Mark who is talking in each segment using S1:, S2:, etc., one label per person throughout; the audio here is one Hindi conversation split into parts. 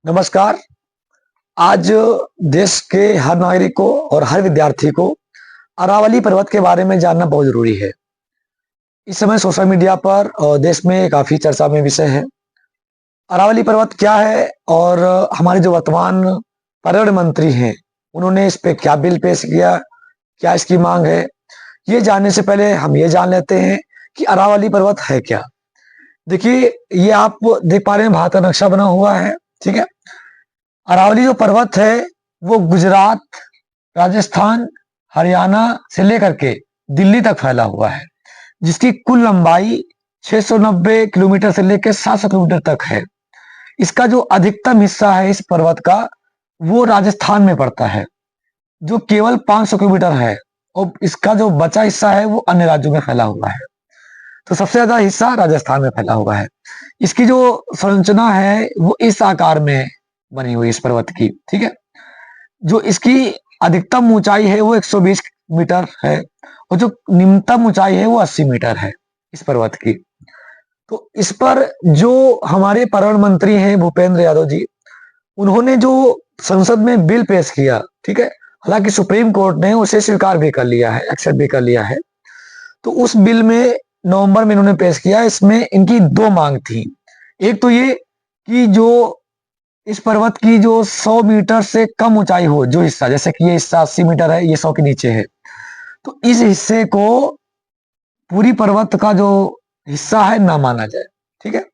S1: नमस्कार। आज देश के हर नागरिक को और हर विद्यार्थी को अरावली पर्वत के बारे में जानना बहुत जरूरी है। इस समय सोशल मीडिया पर और देश में काफी चर्चा में विषय है। अरावली पर्वत क्या है और हमारे जो वर्तमान पर्यावरण मंत्री हैं, उन्होंने इस पे क्या बिल पेश किया, क्या इसकी मांग है, ये जानने से पहले हम ये जान लेते हैं कि अरावली पर्वत है क्या। देखिए, ये आप देख पा रहे हैं, भारत का नक्शा बना हुआ है। ठीक है। अरावली जो पर्वत है वो गुजरात, राजस्थान, हरियाणा से लेकर के दिल्ली तक फैला हुआ है, जिसकी कुल लंबाई 690 किलोमीटर से लेकर 700 किलोमीटर तक है। इसका जो अधिकतम हिस्सा है इस पर्वत का, वो राजस्थान में पड़ता है, जो केवल 500 किलोमीटर है, और इसका जो बचा हिस्सा है वो अन्य राज्यों में फैला हुआ है। तो सबसे ज्यादा हिस्सा राजस्थान में फैला हुआ है। इसकी जो संरचना है वो इस आकार में बनी हुई इस पर्वत की। ठीक है। जो इसकी अधिकतम ऊंचाई है वो 120 मीटर है, और जो निम्नतम ऊंचाई है वो 80 मीटर है इस पर्वत की। तो इस पर जो हमारे पर्यावरण मंत्री हैं भूपेंद्र यादव जी, उन्होंने जो संसद में बिल पेश किया, ठीक है, हालांकि सुप्रीम कोर्ट ने उसे स्वीकार भी कर लिया है, एक्सेप्ट भी कर लिया है। तो उस बिल में नवंबर में इन्होंने पेश किया। इसमें इनकी दो मांग थी। एक तो ये कि जो इस पर्वत की जो 100 मीटर से कम ऊंचाई हो, जो हिस्सा, जैसे कि ये हिस्सा 80 मीटर है, ये 100 के नीचे है, तो इस हिस्से को पूरी पर्वत का जो हिस्सा है ना माना जाए। ठीक है।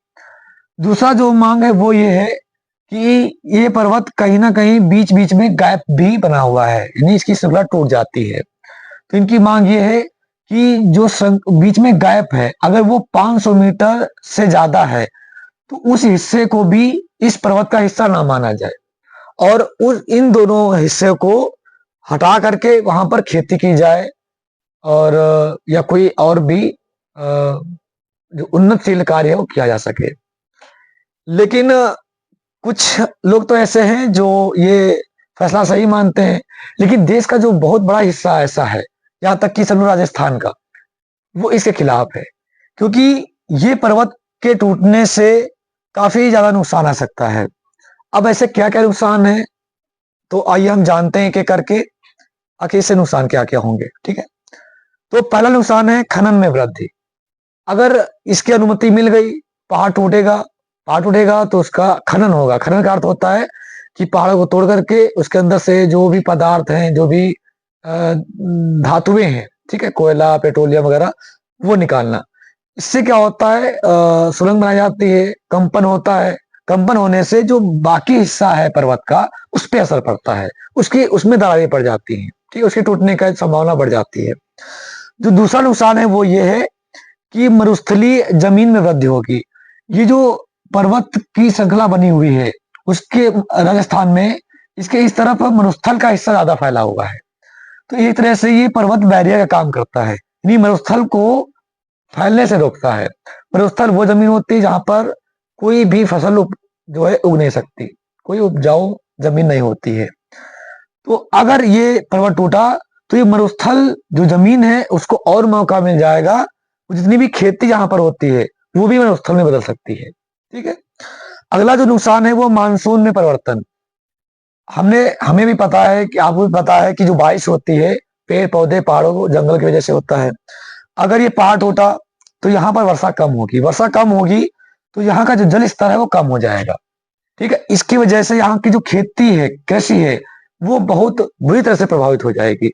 S1: दूसरा जो मांग है वो ये है कि ये पर्वत कहीं ना कहीं बीच बीच में गैप भी बना हुआ है, यानी इसकी श्रृंखला टूट जाती है। तो इनकी मांग ये है कि जो बीच में गैप है, अगर वो 500 मीटर से ज्यादा है, तो उस हिस्से को भी इस पर्वत का हिस्सा ना माना जाए, और उस इन दोनों हिस्से को हटा करके वहां पर खेती की जाए, और या कोई और भी जो उन्नतशील कार्य है वो किया जा सके। लेकिन कुछ लोग तो ऐसे हैं जो ये फैसला सही मानते हैं, लेकिन देश का जो बहुत बड़ा हिस्सा ऐसा है, यहाँ तक कि समझो राजस्थान का, वो इसके खिलाफ है, क्योंकि ये पर्वत के टूटने से काफी ज्यादा नुकसान आ सकता है। अब ऐसे क्या क्या नुकसान है, तो आइए हम जानते हैं कि करके आखिर इससे नुकसान क्या क्या होंगे। ठीक है। तो पहला नुकसान है खनन में वृद्धि। अगर इसकी अनुमति मिल गई, पहाड़ टूटेगा, पहाड़ टूटेगा तो उसका खनन होगा। खनन का अर्थ होता है कि पहाड़ों को तोड़ करके उसके अंदर से जो भी पदार्थ हैं, जो भी धातुएं हैं, ठीक है, कोयला, पेट्रोलियम वगैरह, वो निकालना। इससे क्या होता है, सुरंग बनाई जाती है, कंपन होता है। कंपन होने से जो बाकी हिस्सा है पर्वत का, उस पर असर पड़ता है, उसकी उसमें दरारें पड़ जाती हैं, ठीक है, उसके टूटने का संभावना बढ़ जाती है। जो दूसरा नुकसान है वो ये है कि मरुस्थलीय जमीन में वृद्धि होगी। ये जो पर्वत की श्रृंखला बनी हुई है, उसके राजस्थान में इसके इस तरफ मरुस्थल का हिस्सा ज्यादा फैला हुआ है। तो एक तरह से ये पर्वत बैरियर का काम करता है, यानी मरुस्थल को फैलने से रोकता है। मरुस्थल वो जमीन होती है जहां पर कोई भी फसल जो है उग नहीं सकती, कोई उपजाऊ जमीन नहीं होती है। तो अगर ये पर्वत टूटा तो ये मरुस्थल जो जमीन है उसको और मौका मिल जाएगा, जितनी भी खेती यहाँ पर होती है वो भी मरुस्थल में बदल सकती है। ठीक है। अगला जो नुकसान है वो मानसून में परिवर्तन। हमें भी पता है कि आपको भी पता है कि जो बारिश होती है पेड़ पौधे पहाड़ों जंगल की वजह से होता है। अगर ये पहाड़ टूटा तो यहाँ पर वर्षा कम होगी, वर्षा कम होगी तो यहाँ का जो जल स्तर है वो कम हो जाएगा। ठीक है। इसकी वजह से यहाँ की जो खेती है, कृषि है, वो बहुत बुरी तरह से प्रभावित हो जाएगी।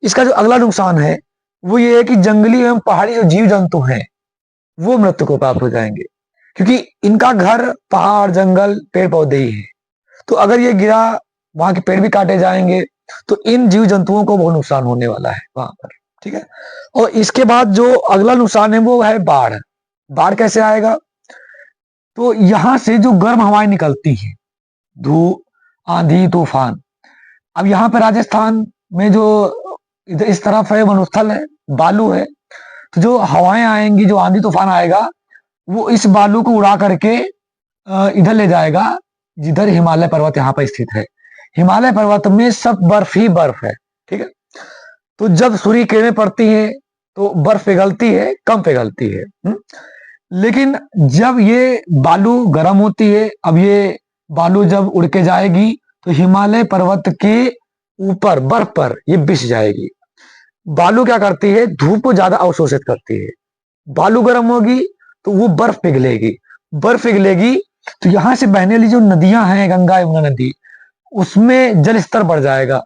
S1: इसका जो अगला नुकसान है वो ये है कि जंगली एवं पहाड़ी जो जीव जंतु हैं वो मृत्यु को प्राप्त हो जाएंगे, क्योंकि इनका घर पहाड़, जंगल, पेड़ पौधे ही है। तो अगर ये गिरा, वहां के पेड़ भी काटे जाएंगे, तो इन जीव जंतुओं को बहुत नुकसान होने वाला है वहां पर। ठीक है। और इसके बाद जो अगला नुकसान है वो है बाढ़। बाढ़ कैसे आएगा, तो यहां से जो गर्म हवाएं निकलती हैं, धूप, आंधी, तूफान। अब यहाँ पे राजस्थान में जो इधर इस तरफ है मरुस्थल है, बालू है, तो जो हवाएं आएंगी, जो आंधी तूफान आएगा, वो इस बालू को उड़ा करके इधर ले जाएगा, जिधर हिमालय पर्वत यहाँ पर स्थित है। हिमालय पर्वत में सब बर्फ ही बर्फ है। ठीक है। तो जब सूर्य किरणें पड़ती हैं तो बर्फ पिघलती है, कम पिघलती है। लेकिन जब ये बालू गर्म होती है, अब ये बालू जब उड़ के जाएगी तो हिमालय पर्वत के ऊपर बर्फ पर ये बिछ जाएगी। बालू क्या करती है, धूप को ज्यादा अवशोषित करती है। बालू गर्म होगी तो वो बर्फ पिघलेगी, बर्फ पिघलेगी तो यहां से बहने वाली जो नदियां हैं, गंगा यमुना नदी, उसमें जल स्तर बढ़ जाएगा।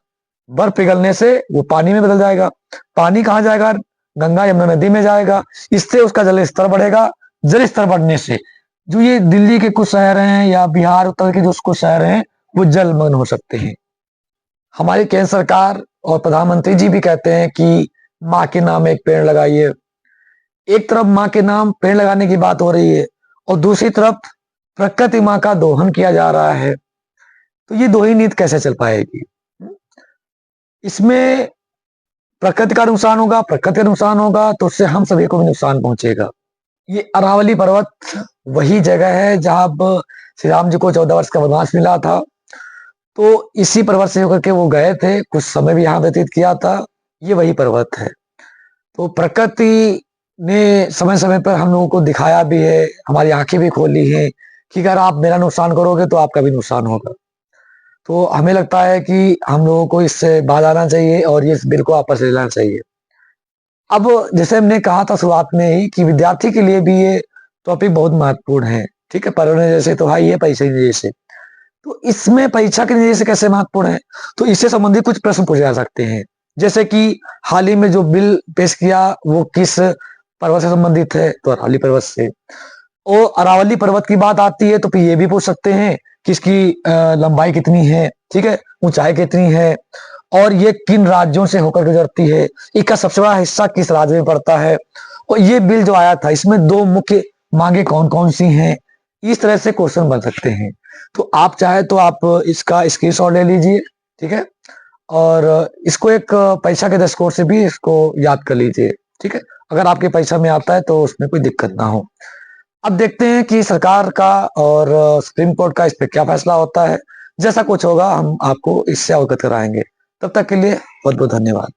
S1: बर्फ पिघलने से वो पानी में बदल जाएगा। पानी कहाँ जाएगा, गंगा यमुना नदी में जाएगा। इससे उसका जल स्तर बढ़ेगा। जल स्तर बढ़ने से जो ये दिल्ली के कुछ शहर हैं या बिहार उत्तर के जो कुछ शहर हैं वो जलमग्न हो सकते हैं। हमारी केंद्र सरकार और प्रधानमंत्री जी भी कहते हैं कि माँ के नाम एक पेड़ लगाइए। एक तरफ माँ के नाम पेड़ लगाने की बात हो रही है और दूसरी तरफ प्रकृति माँ का दोहन किया जा रहा है, तो ये दो ही नीति कैसे चल पाएगी। इसमें प्रकृति का नुकसान होगा, प्रकृति का नुकसान होगा तो उससे हम सभी को भी नुकसान पहुंचेगा। ये अरावली पर्वत वही जगह है जहां अब श्री राम जी को 14 वर्ष का वनवास मिला था, तो इसी पर्वत से होकर के वो गए थे, कुछ समय भी यहाँ व्यतीत किया था। ये वही पर्वत है। तो प्रकृति ने समय समय पर हम लोगों को दिखाया भी है, हमारी आंखें भी खोली हैं कि अगर आप मेरा नुकसान करोगे तो आपका भी नुकसान होगा। तो हमें लगता है कि हम लोगों को इससे बाहर आना चाहिए और ये इस बिल को वापस ले लेना चाहिए। अब जैसे हमने कहा था शुरुआत में ही कि विद्यार्थी के लिए भी ये टॉपिक बहुत महत्वपूर्ण है। ठीक है, पर्यावरण जैसे तो भाई ये परीक्षा जैसे, तो इसमें परीक्षा के नजरिए से कैसे महत्वपूर्ण है, तो इससे संबंधित कुछ प्रश्न पूछे जा सकते हैं। जैसे कि हाल ही में जो बिल पेश किया वो किस पर्वत से संबंधित है, तो अरावली पर्वत से। और अरावली पर्वत की बात आती है तो फिर ये भी पूछ सकते हैं कि इसकी लंबाई कितनी है, ठीक है, ऊंचाई कितनी है, और ये किन राज्यों से होकर गुजरती है, इसका सबसे बड़ा हिस्सा किस राज्य में पड़ता है, और ये बिल जो आया था इसमें दो मुख्य मांगे कौन कौन सी हैं। इस तरह से क्वेश्चन बन सकते हैं। तो आप चाहे तो आप इसका स्क्रीनशॉट ले लीजिए, ठीक है, और इसको एक परीक्षा के दृष्टिकोण से भी इसको याद कर लीजिए, ठीक है। अगर आपके परीक्षा में आता है तो उसमें कोई दिक्कत ना हो। अब देखते हैं कि सरकार का और सुप्रीम कोर्ट का इस पे क्या फैसला होता है। जैसा कुछ होगा हम आपको इससे अवगत कराएंगे। तब तक के लिए बहुत बहुत धन्यवाद।